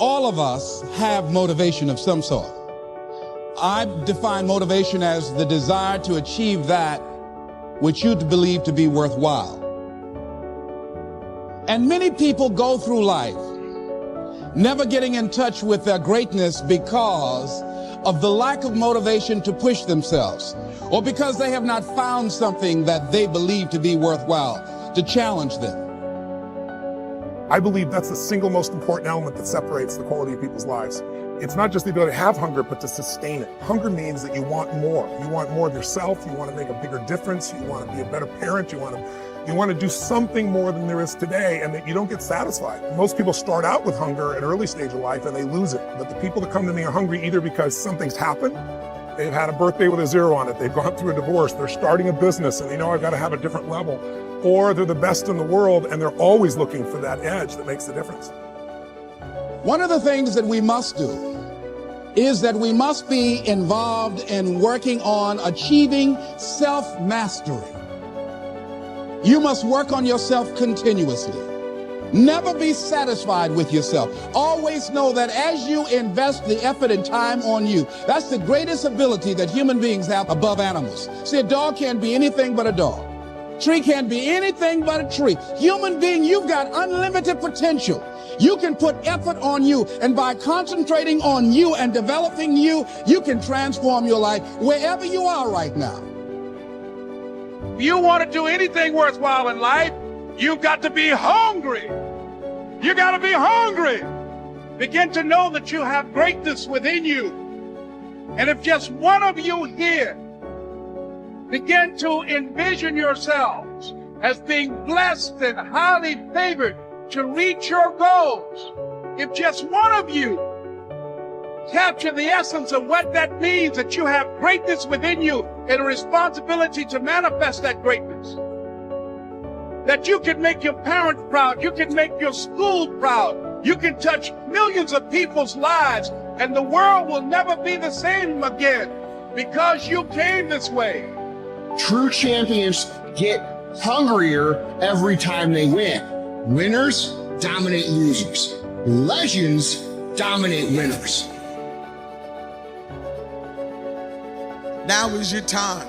All of us have motivation of some sort. I define motivation as the desire to achieve that which you believe to be worthwhile. And many people go through life never getting in touch with their greatness because of the lack of motivation to push themselves, or because they have not found something that they believe to be worthwhile to challenge them. I believe that's the single most important element that separates the quality of people's lives. It's not just the ability to have hunger, but to sustain it. Hunger means that you want more. You want more of yourself. You want to make a bigger difference. You want to be a better parent. You want to do something more than there is today, and that you don't get satisfied. Most people start out with hunger at an early stage of life and they lose it. But the people that come to me are hungry either because something's happened, they've had a birthday with a 0 on it, they've gone through a divorce, they're starting a business and they know I've got to have a different level, or they're the best in the world and they're always looking for that edge that makes the difference. One of the things that we must do is that we must be involved in working on achieving self-mastery. You must work on yourself continuously. Never be satisfied with yourself. Always know that as you invest the effort and time on you, that's the greatest ability that human beings have above animals. See, a dog can't be anything but a dog. Tree can't be anything but a tree. Human being, you've got unlimited potential. You can put effort on you, and by concentrating on you and developing you, you can transform your life wherever you are right now. If you want to do anything worthwhile in life, you've got to be hungry. You got to be hungry. Begin to know that you have greatness within you. And if just one of you here begin to envision yourselves as being blessed and highly favored to reach your goals, if just one of you capture the essence of what that means, that you have greatness within you and a responsibility to manifest that greatness, that you can make your parents proud, you can make your school proud, you can touch millions of people's lives, and the world will never be the same again because you came this way. True champions get hungrier every time they win. Winners dominate losers. Legends dominate winners. Now is your time.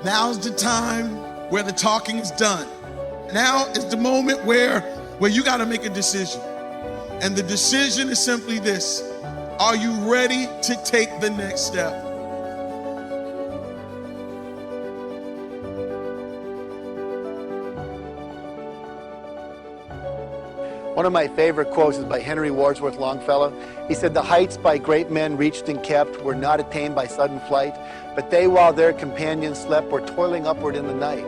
Now is the time where the talking is done. Now is the moment where you got to make a decision. And the decision is simply this: are you ready to take the next step? One of my favorite quotes is by Henry Wadsworth Longfellow. He said, "The heights by great men reached and kept were not attained by sudden flight, but they while their companions slept were toiling upward in the night."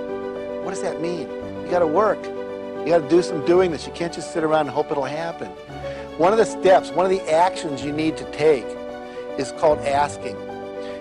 What does that mean? You gotta work. You gotta do some doing this. You can't just sit around and hope it'll happen. One of the steps, one of the actions you need to take is called asking.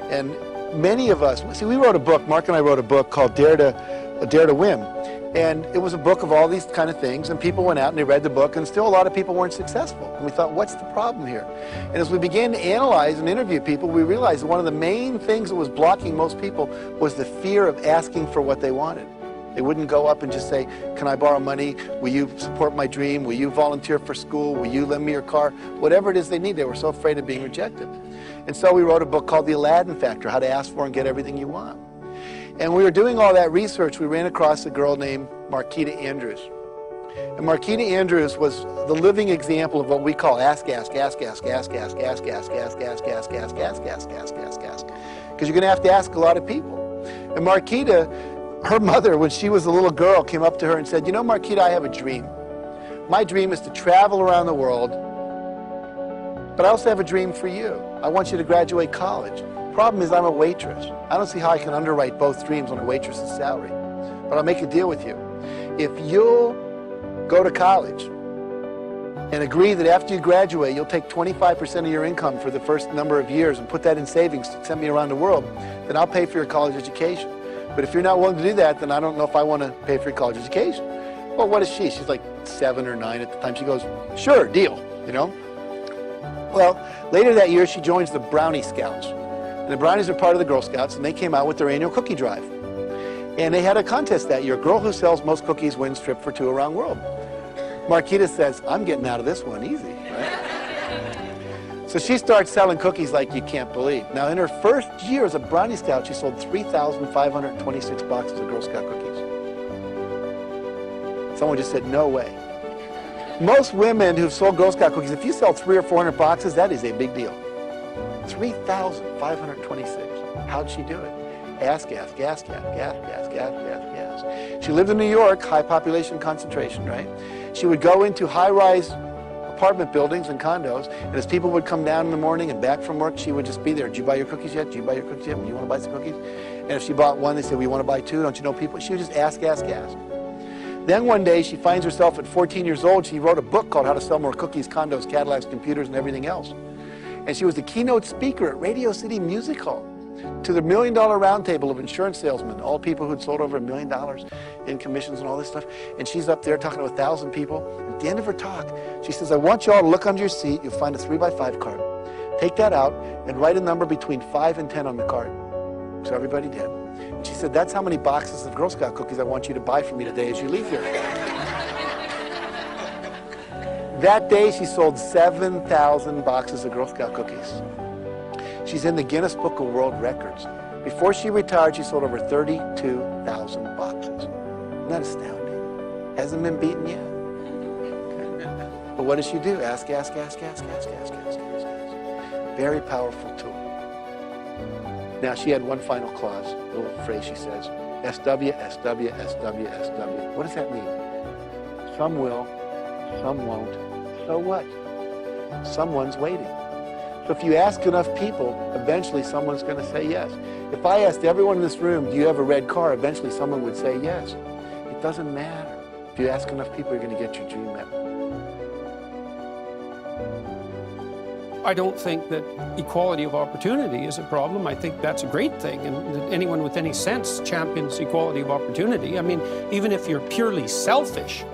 And many of us, see, we wrote a book, Mark and I wrote a book called Dare to Win. And it was a book of all these kind of things, and people went out and they read the book, and still a lot of people weren't successful. And we thought, what's the problem here? And as we began to analyze and interview people, we realized that one of the main things that was blocking most people was the fear of asking for what they wanted. They wouldn't go up and just say, "Can I borrow money? Will you support my dream? Will you volunteer for school? Will you lend me your car?" Whatever it is they need, they were so afraid of being rejected. And so we wrote a book called The Aladdin Factor, How to Ask For and Get Everything You Want. And we were doing all that research, we ran across a girl named Marquita Andrews. And Marquita Andrews was the living example of what we call ask, ask, ask, ask, ask, ask, ask, ask, ask, ask, ask, ask, ask, ask, ask, ask, ask. Because you're going to have to ask a lot of people. And Marquita, her mother, when she was a little girl, came up to her and said, "You know, Marquita, I have a dream. My dream is to travel around the world, but I also have a dream for you. I want you to graduate college. Problem is, I'm a waitress. I don't see how I can underwrite both dreams on a waitress's salary. But I'll make a deal with you. If you'll go to college and agree that after you graduate, you'll take 25% of your income for the first number of years and put that in savings to send me around the world, then I'll pay for your college education. But if you're not willing to do that, then I don't know if I want to pay for your college education." Well, what is she? She's like 7 or 9 at the time. She goes, "Sure, deal," you know? Well, later that year, she joins the Brownie Scouts. And the Brownies are part of the Girl Scouts, and they came out with their annual cookie drive. And they had a contest that year. Girl who sells most cookies wins trip for 2 around the world. Marquita says, I'm getting out of this one easy, right? So she starts selling cookies like you can't believe. Now, in her first year as a Brownie Scout, she sold 3,526 boxes of Girl Scout cookies. Someone just said, no way. Most women who've sold Girl Scout cookies, if you sell 300 or 400 boxes, that is a big deal. 3,526. How'd she do it? Gas. She lived in New York, high population concentration, right? She would go into high-rise apartment buildings and condos, and as people would come down in the morning and back from work, she would just be there. Did you buy your cookies yet? Did you buy your cookies yet? Do you want to buy some cookies? And if she bought one, they said, we want to buy two. Don't you know people? She would just ask. Then one day, she finds herself at 14 years old. She wrote a book called How to Sell More Cookies, Condos, Cadillacs, Computers, and everything else. And she was the keynote speaker at Radio City Music Hall to the $1 Million Roundtable of insurance salesmen, all people who'd sold over $1 million in commissions and all this stuff. And she's up there talking to 1,000 people. At the end of her talk, she says, I want you all to look under your seat. You'll find a 3x5 card. Take that out and write a number between 5 and 10 on the card. So everybody did. And she said, that's how many boxes of Girl Scout cookies I want you to buy for me today as you leave here. That day, she sold 7,000 boxes of Girl Scout cookies. She's in the Guinness Book of World Records. Before she retired, she sold over 32,000 boxes. Isn't that astounding? Hasn't been beaten yet. Okay. But what does she do? Ask. Very powerful tool. Now, she had one final clause, a little phrase she says, SW. What does that mean? Some will, some won't. So what? Someone's waiting. So if you ask enough people, eventually someone's going to say yes. If I asked everyone in this room, do you have a red car? Eventually someone would say yes. It doesn't matter. If you ask enough people, you're going to get your dream met. I don't think that equality of opportunity is a problem. I think that's a great thing, and that anyone with any sense champions equality of opportunity. I mean, even if you're purely selfish,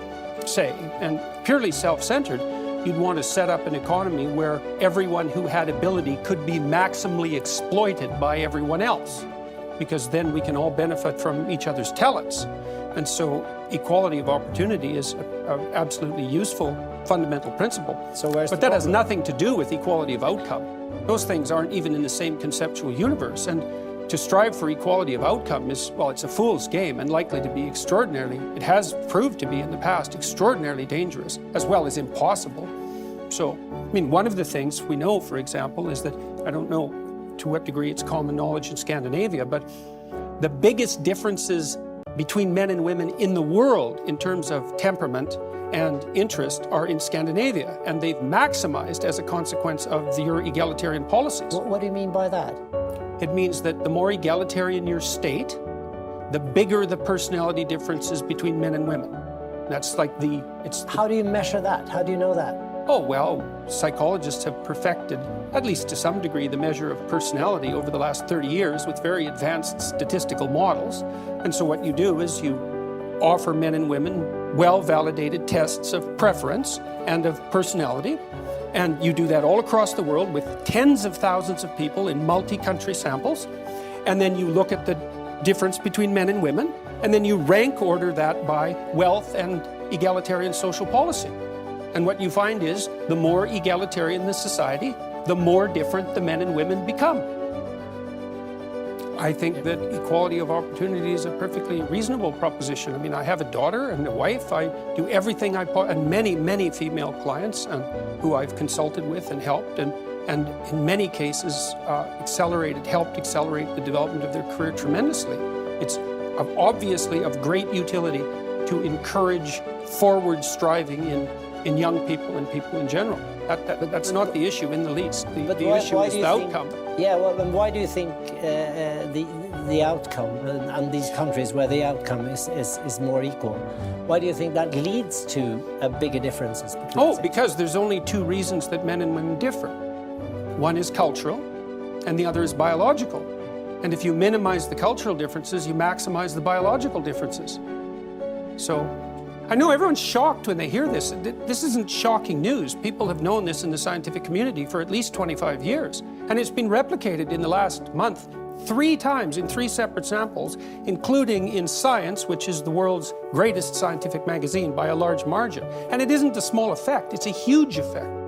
say, and purely self-centered, you'd want to set up an economy where everyone who had ability could be maximally exploited by everyone else, because then we can all benefit from each other's talents. And so equality of opportunity is an absolutely useful fundamental principle. But that has nothing to do with equality of outcome. Those things aren't even in the same conceptual universe. And to strive for equality of outcome is, well, it's a fool's game and likely to be extraordinarily, it has proved to be in the past, extraordinarily dangerous, as well as impossible. So, I mean, one of the things we know, for example, is that, I don't know to what degree it's common knowledge in Scandinavia, but the biggest differences between men and women in the world in terms of temperament and interest are in Scandinavia, and they've maximized as a consequence of your egalitarian policies. What do you mean by that? It means that the more egalitarian your state, the bigger the personality differences between men and women. That's like How do you measure that? How do you know that? Oh, well, psychologists have perfected, at least to some degree, the measure of personality over the last 30 years with very advanced statistical models. And so what you do is you offer men and women well-validated tests of preference and of personality. And you do that all across the world with tens of thousands of people in multi-country samples. And then you look at the difference between men and women, and then you rank order that by wealth and egalitarian social policy. And what you find is the more egalitarian the society, the more different the men and women become. I think that equality of opportunity is a perfectly reasonable proposition. I mean, I have a daughter and a wife. I do everything and many female clients who I've consulted with and helped, and in many cases helped accelerate the development of their career tremendously. It's obviously of great utility to encourage forward striving in young people and people in general. That's not the issue in the least. The issue is the outcome. Yeah, well, then why do you think the outcome, and these countries where the outcome is more equal, why do you think that leads to bigger differences between because there's only two reasons that men and women differ. One is cultural, and the other is biological. And if you minimize the cultural differences, you maximize the biological differences. So, I know everyone's shocked when they hear this. This isn't shocking news. People have known this in the scientific community for at least 25 years. And it's been replicated in the last month 3 times in 3 separate samples, including in Science, which is the world's greatest scientific magazine by a large margin. And it isn't a small effect, it's a huge effect.